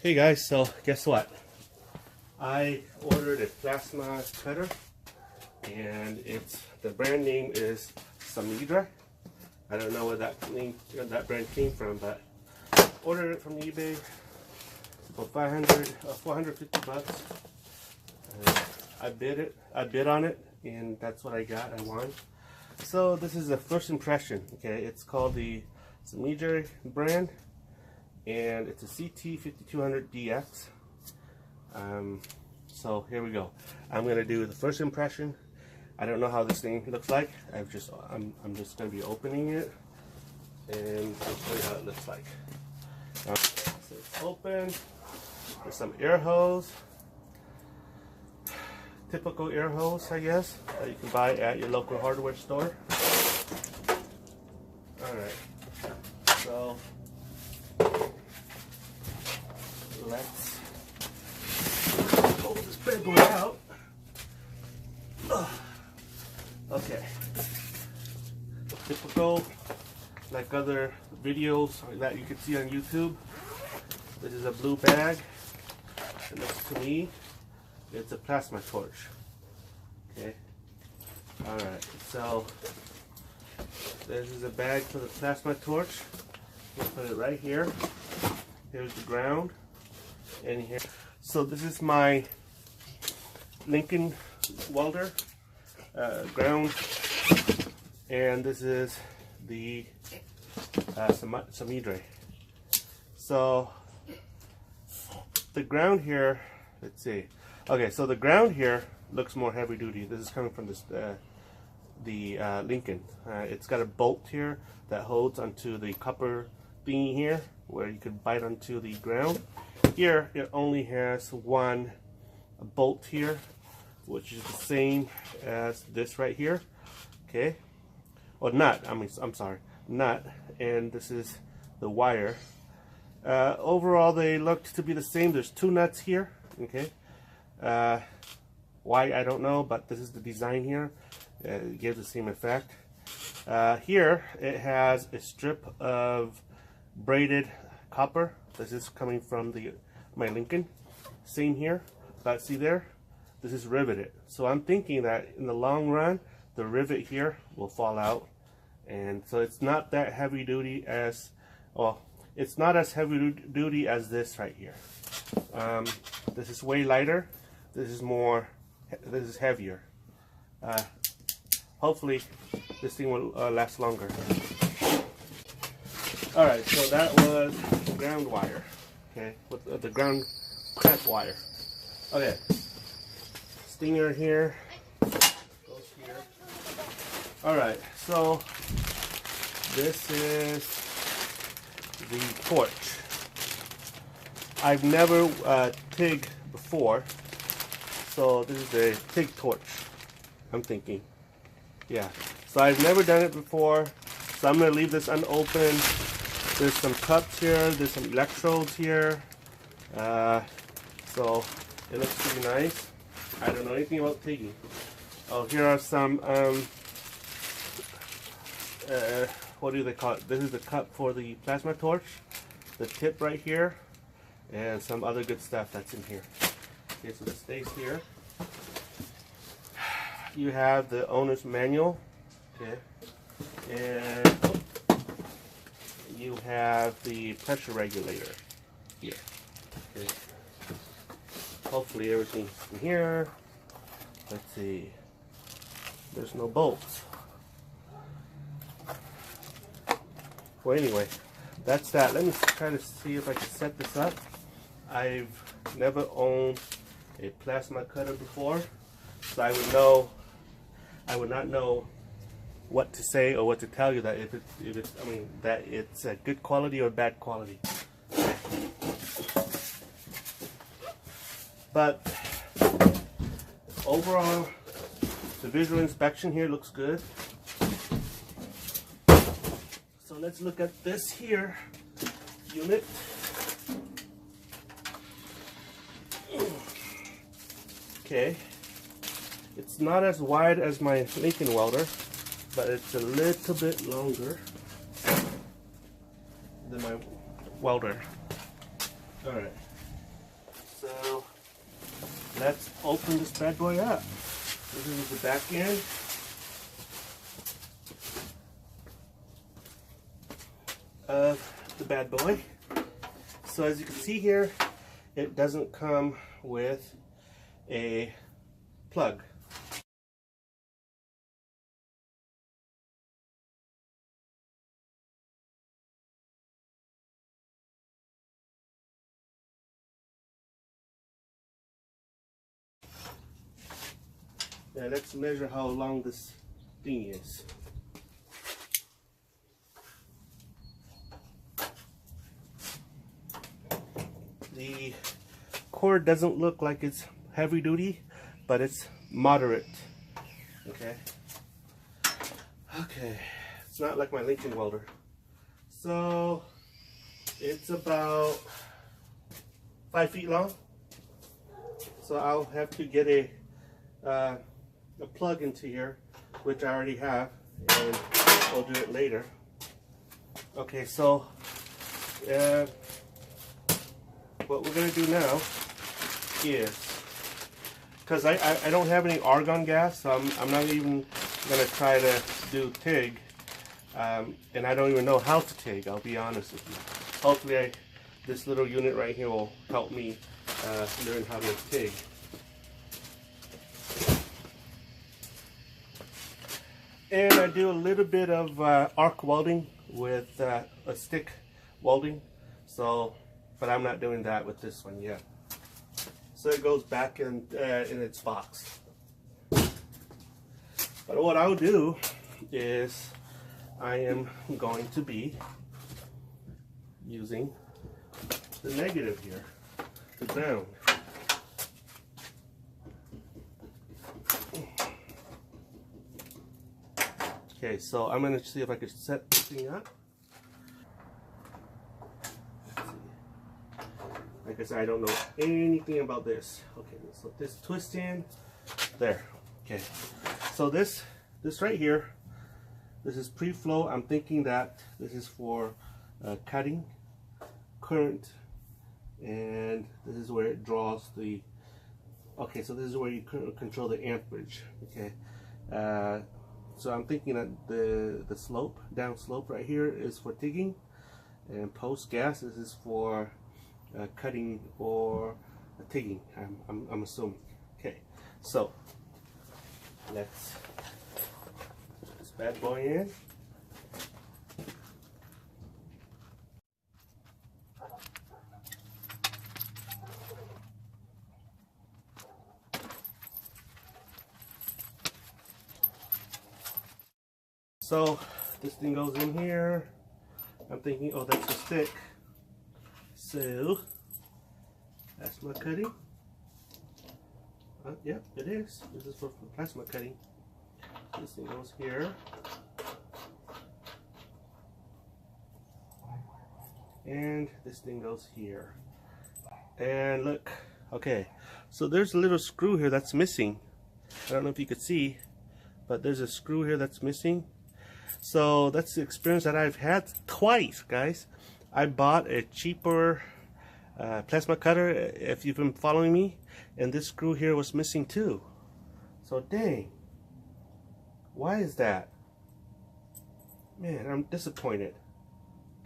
Hey guys, so guess what? I ordered a plasma cutter, and the brand name is Simadre. I don't know where that brand came from, but ordered it from eBay for 450 bucks. I bid on it, and that's what I got. I won. So this is a first impression. Okay, it's called the Simadre brand, and it's a CT5200dx. So here we go. I'm gonna do the first impression. I don't know how this thing looks like. I'm just gonna be opening it, and I'll show you how it looks like. So it's open. There's some air hose, typical air hose, I guess, that you can buy at your local hardware store. All right. So let's pull this bad boy out. Okay. Typical, like other videos that you can see on YouTube. This is a blue bag. It looks to me, it's a plasma torch. Okay. All right. So this is a bag for the plasma torch. We'll put it right here. Here's the ground, and here. So this is my Lincoln welder ground, and this is the Simadre. So the ground here, let's see. Okay, so the ground here looks more heavy duty. This is coming from this the Lincoln. It's got a bolt here that holds onto the copper thingy here, where you can bite onto the ground. Here it only has one bolt here, which is the same as this right here. Okay, or nut. I'm sorry, nut. And this is the wire. Overall, they look to be the same. There's two nuts here. Okay, why I don't know, but this is the design here. It gives the same effect. Here it has a strip of braided copper. This is coming from my Lincoln. Same here, but see there, this is riveted. So I'm thinking that in the long run, the rivet here will fall out, and so it's not that heavy duty as, well, it's not as heavy duty as this right here. This is way lighter. This is heavier. Hopefully this thing will last longer. Alright, so that was the ground wire. Okay, with the ground clamp wire. Okay, stinger here, goes here. Alright, so this is the torch. I've never TIG before, so this is the TIG torch, I'm thinking. Yeah, so I've never done it before, so I'm going to leave this unopened. There's some cups here, there's some electrodes here, so it looks pretty nice. I don't know anything about TIGging. Oh, here are some, what do they call it? This is the cup for the plasma torch, the tip right here, and some other good stuff that's in here. Okay, so this stays here. You have the owner's manual, okay, and you have the pressure regulator here. Okay. Hopefully everything's in here. Let's see. There's no bolts. Well, anyway, that's that. Let me try to see if I can set this up. I've never owned a plasma cutter before, so I would not know what to say or what to tell you, that that it's a good quality or bad quality. But overall, the visual inspection here looks good. So let's look at this here unit. Okay, it's not as wide as my Lincoln welder, but it's a little bit longer than my welder. Alright, So let's open this bad boy up. This is the back end. Of the bad boy. So as you can see here, it doesn't come with a plug. Now let's measure how long this thing is. The cord doesn't look like it's heavy duty, but it's moderate. Okay. Okay. It's not like my linking welder. So it's about 5 feet long. So I'll have to get a plug into here, which I already have, and I'll do it later. Okay, so what we're gonna do now is, because I don't have any argon gas, so I'm not even gonna try to do TIG, and I don't even know how to TIG, I'll be honest with you. Hopefully this little unit right here will help me learn how to TIG. And I do a little bit of arc welding with a stick welding, so, but I'm not doing that with this one yet. So it goes back in its box. But what I'll do is I am going to be using the negative here, the ground. Okay, so I'm going to see if I can set this thing up. Let's see. Like I said, I don't know anything about this. Okay, so this twist in there. Okay, so this right here, this is pre-flow. I'm thinking that this is for cutting current, and this is where it draws the. Okay, so this is where you control the amperage. Okay. So I'm thinking that the slope, down slope right here is for TIGging, and post gas this is for cutting or TIGging. I'm assuming. Okay, so let's put this bad boy in. So this thing goes in here. I'm thinking, oh, that's a stick. So that's my cutting. Yep, it is. This is for plasma cutting. This thing goes here. And this thing goes here. And look, okay, so there's a little screw here that's missing. I don't know if you could see, but there's a screw here that's missing. So that's the experience that I've had twice, guys. I bought a cheaper plasma cutter, if you've been following me, and this screw here was missing too. So dang, why is that? Man, I'm disappointed.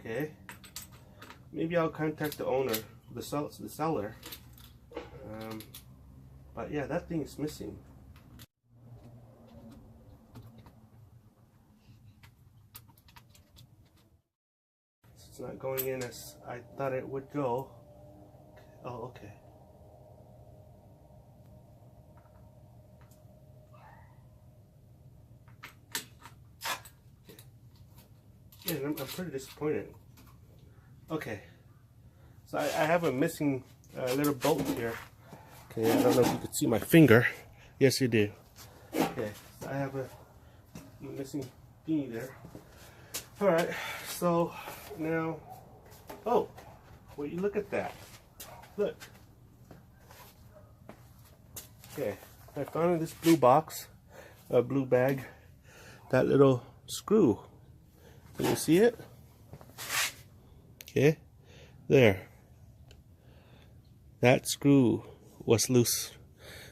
Okay, maybe I'll contact the owner, the seller. But yeah, that thing is missing. It's not going in as I thought it would go. Oh, okay. Yeah, I'm pretty disappointed. Okay, so I have a missing little bolt here. Okay, I don't know if you can see my finger. Yes, you do. Okay, so I have a missing thingy there. Alright, so now, oh, will you look at that? Look. Okay, I found in this blue box, a blue bag, that little screw. Can you see it? Okay, there. that screw was loose.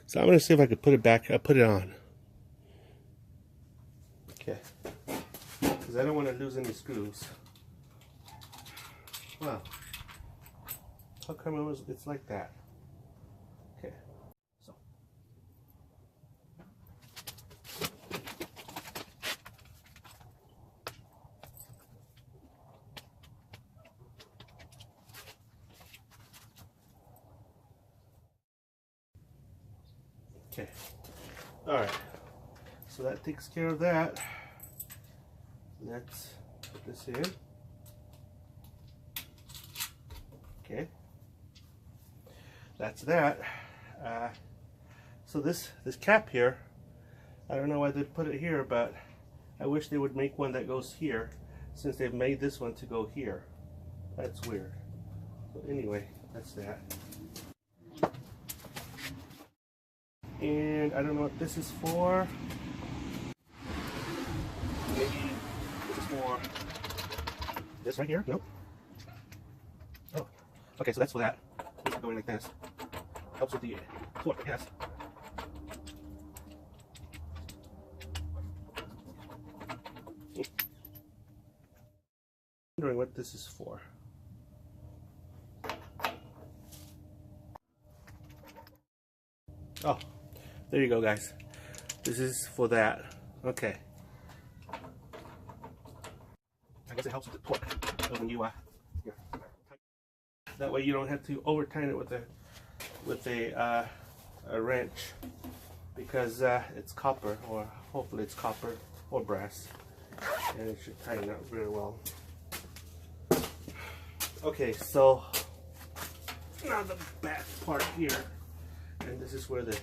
So I'm going to see if I could put it back. I'll put it on. Okay. Because I don't want to lose any screws. Wow. How come it's like that? Okay. So. Okay. Alright. So that takes care of that. Let's put this in. Okay. That's that. So this cap here, I don't know why they put it here, but I wish they would make one that goes here, since they've made this one to go here. That's weird. So anyway, that's that. And I don't know what this is for. Maybe this is for this right here? Nope. Oh, okay, so that's for that. It's going like this. Helps with the torque, I guess. Wondering what this is for. Oh, there you go, guys. This is for that. Okay. I guess it helps with the torque. So when you that way you don't have to over tighten it with a wrench, because it's copper, or hopefully it's copper or brass, and it should tighten up very well. Okay, so now the back part here, and this is where the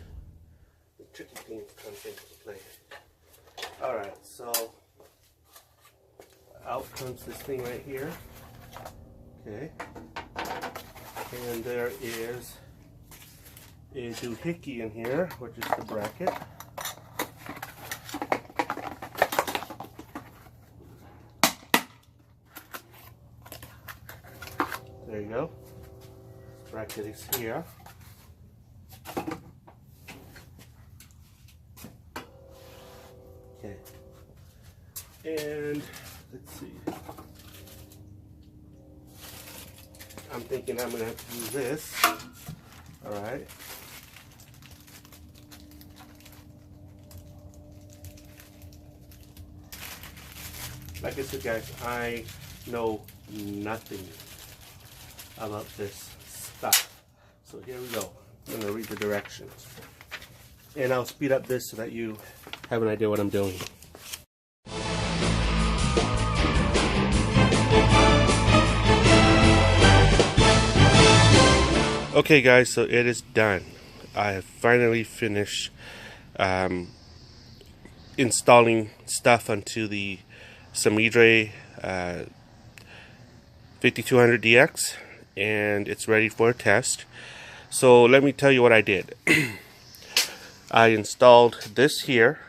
tricky thing comes into play. Alright, so out comes this thing right here. Okay. And there is a doohickey in here, which is the bracket. There you go. Bracket is here. Okay. And let's see. I'm thinking I'm going to have to use this. Alright. Like I said, guys, I know nothing about this stuff. So here we go. I'm going to read the directions. And I'll speed up this so that you have an idea what I'm doing. Okay guys, so it is done. I have finally finished installing stuff onto the Simadre 5200dx, and it's ready for a test. So let me tell you what I did. I installed this here.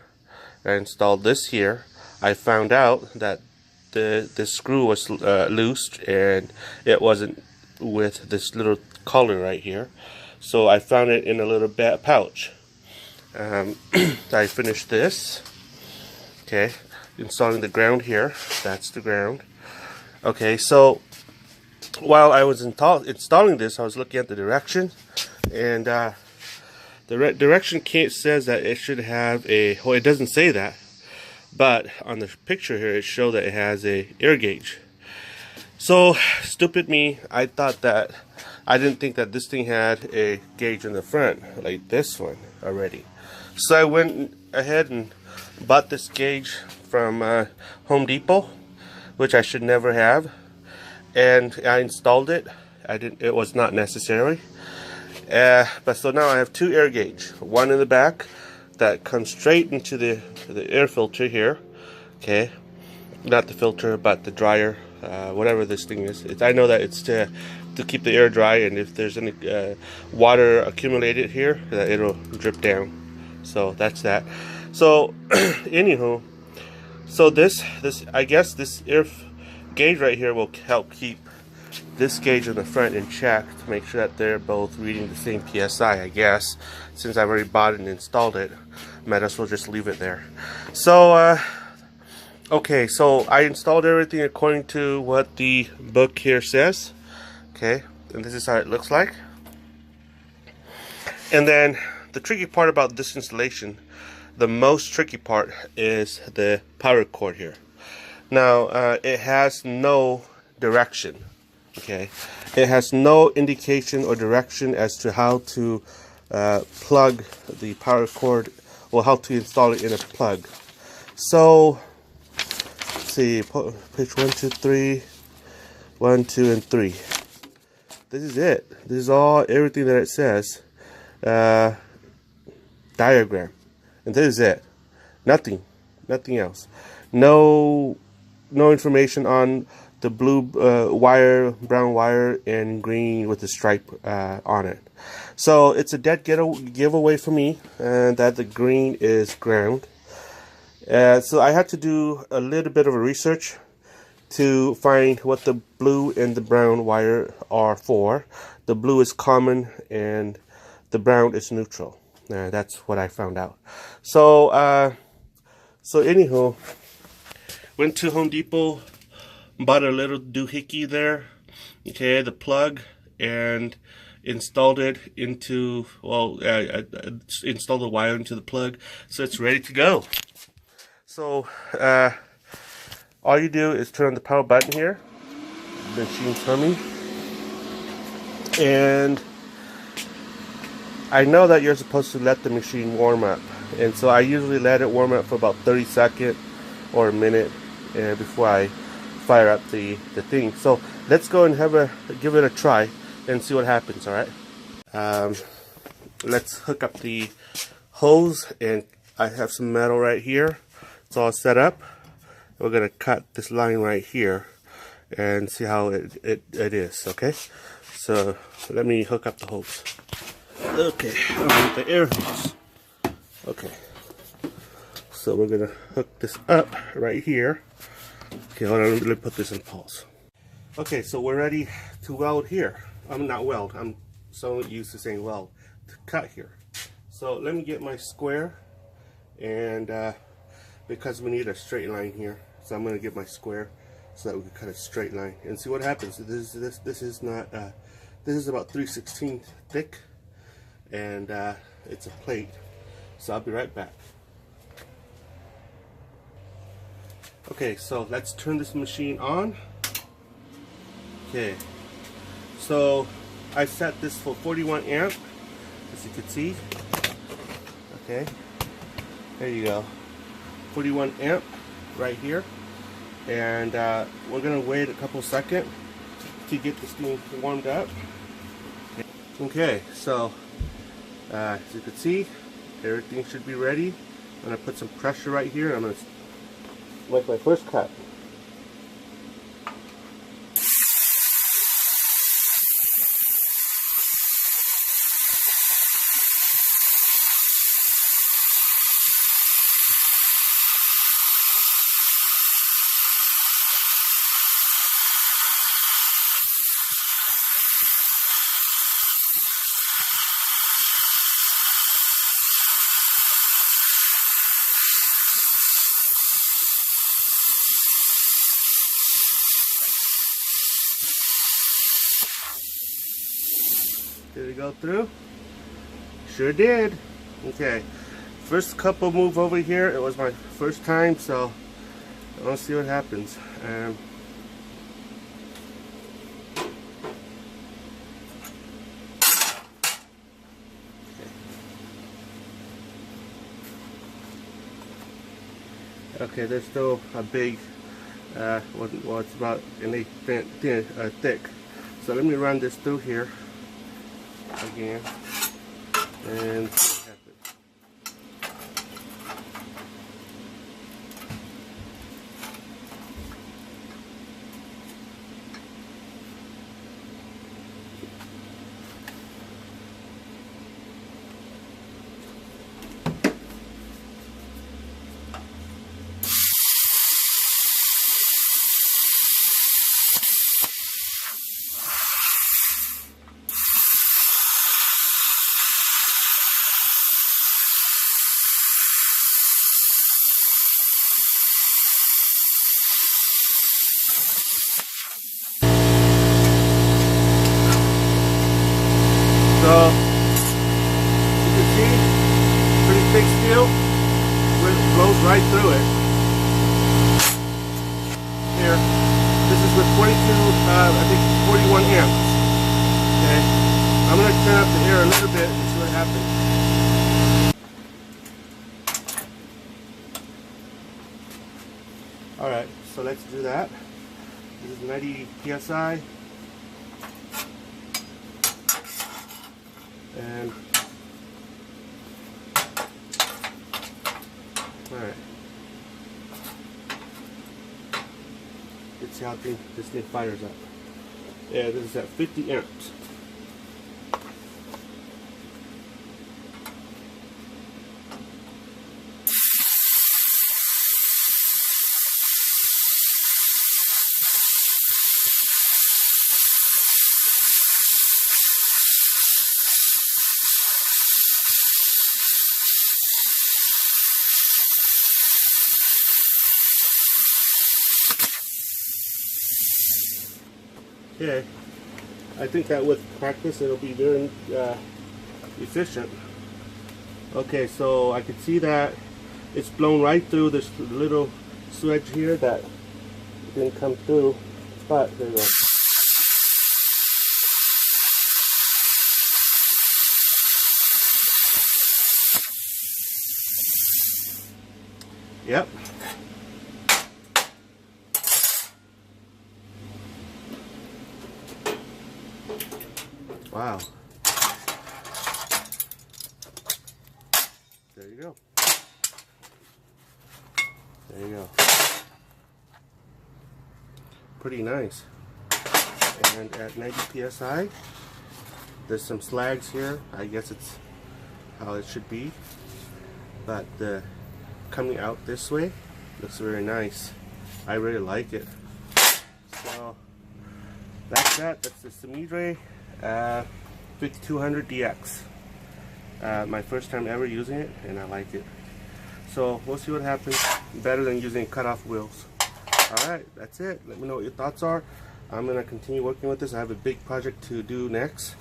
I installed this here. I found out that the screw was loose, and it wasn't with this little collar right here. So I found it in a little pouch. I finished this. Okay, installing the ground here. That's the ground. Okay, so while I was installing this, I was looking at the directions, and the direction says that it should have a, well, it doesn't say that, but on the picture here it showed that it has a air gauge. So stupid me, I didn't think that this thing had a gauge in the front like this one already. So I went ahead and bought this gauge from Home Depot, which I should never have, and I installed it. It was not necessary. But so now I have two air gauge, one in the back that comes straight into the air filter here. Okay, not the filter, but the dryer, whatever this thing is. I know that it's to keep the air dry, and if there's any water accumulated here, that it'll drip down. So that's that. So anywho, so this I guess this air gauge right here will help keep this gauge on the front and check to make sure that they're both reading the same PSI, I guess. Since I've already bought it and installed it, might as well just leave it there. So, okay, so I installed everything according to what the book here says. Okay, and this is how it looks like. And then the tricky part about this installation, the most tricky part, is the power cord here. Now, it has no direction. Okay, it has no indication or direction as to how to plug the power cord, or how to install it in a plug. So, let's see, page 1, 2, 3, 1, 2, and 3. This is it. This is everything that it says. Diagram, and this is it. Nothing else. No information on the blue wire, brown wire, and green with the stripe on it. So it's a dead giveaway for me, and that the green is ground. So I had to do a little bit of a research to find what the blue and the brown wire are for. The blue is common and the brown is neutral. That's what I found out. So, anywho, went to Home Depot, bought a little doohickey there, okay, the plug, and installed it into, well, installed the wire into the plug, so it's ready to go. So, all you do is turn on the power button here, the machine's humming, and I know that you're supposed to let the machine warm up, and so I usually let it warm up for about 30 seconds or a minute before I fire up the thing. So let's go and give it a try and see what happens. All right. Let's hook up the hose, and I have some metal right here. It's all set up. We're gonna cut this line right here and see how it is. Okay. So let me hook up the hose. Okay, I'll put the air hose. Okay, so we're gonna hook this up right here. Okay, hold on, let me put this in pause. Okay, so we're ready to weld here. Not weld, I'm so used to saying weld. To cut here. So let me get my square, and because we need a straight line here, so I'm gonna get my square so that we can cut a straight line and see what happens. This is not this is about 3/16 thick. And it's a plate, so I'll be right back. Okay, so let's turn this machine on. Okay, so I set this for 41 amp, as you can see. Okay, there you go, 41 amp right here, and we're gonna wait a couple seconds to get this thing warmed up. Okay, so as you can see, everything should be ready. I'm going to put some pressure right here. I'm going to make my first cut. Did it go through? Sure did. Okay, first couple move over here. It was my first time, so let's see what happens. Okay, there's still a big, well, it's about an 1/8 thick. So let me run this through here again and see what happens. So you can see, pretty thick steel, it blows right through it. Here, this is with 42, I think 41 amps. Okay, I'm going to turn up the air a little bit and see what happens. Alright, so let's do that. This is 90 psi. And alright. Let's see how this thing fires up. Yeah, this is at 50 amps. Okay, I think that with practice it'll be very efficient. Okay, so I can see that it's blown right through this little swedge here that didn't come through, but there we go. Yep. Wow. There you go. There you go. Pretty nice. And at 90 psi, there's some slags here. I guess it's how it should be. But coming out this way looks very nice. I really like it. So that's that. That's the Simadre 5200dx. My first time ever using it, and I like it. So we'll see what happens. Better than using cut-off wheels. Alright, that's it. Let me know what your thoughts are. I'm going to continue working with this. I have a big project to do next.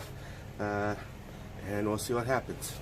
And we'll see what happens.